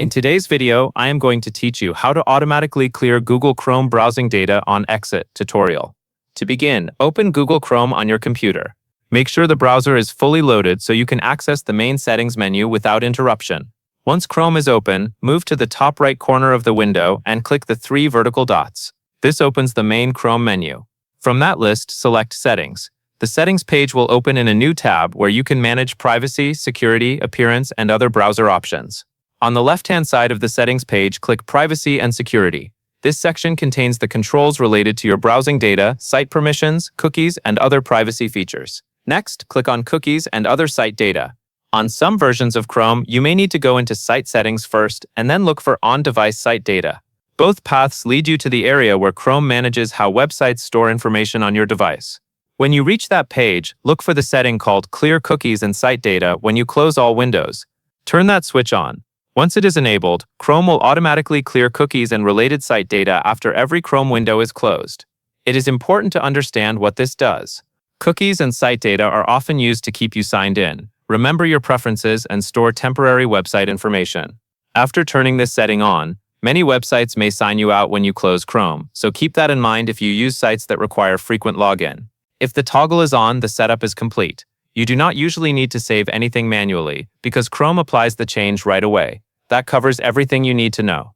In today's video, I am going to teach you how to automatically clear Google Chrome browsing data on Exit tutorial. To begin, open Google Chrome on your computer. Make sure the browser is fully loaded so you can access the main settings menu without interruption. Once Chrome is open, move to the top right corner of the window and click the 3 vertical dots. This opens the main Chrome menu. From that list, select Settings. The Settings page will open in a new tab where you can manage privacy, security, appearance, and other browser options. On the left-hand side of the Settings page, click Privacy and Security. This section contains the controls related to your browsing data, site permissions, cookies, and other privacy features. Next, click on Cookies and Other Site Data. On some versions of Chrome, you may need to go into Site Settings first and then look for On-Device Site Data. Both paths lead you to the area where Chrome manages how websites store information on your device. When you reach that page, look for the setting called Clear Cookies and Site Data when you close all windows. Turn that switch on. Once it is enabled, Chrome will automatically clear cookies and related site data after every Chrome window is closed. It is important to understand what this does. Cookies and site data are often used to keep you signed in. Remember your preferences and store temporary website information. After turning this setting on, many websites may sign you out when you close Chrome, so keep that in mind if you use sites that require frequent login. If the toggle is on, the setup is complete. You do not usually need to save anything manually because Chrome applies the change right away. That covers everything you need to know.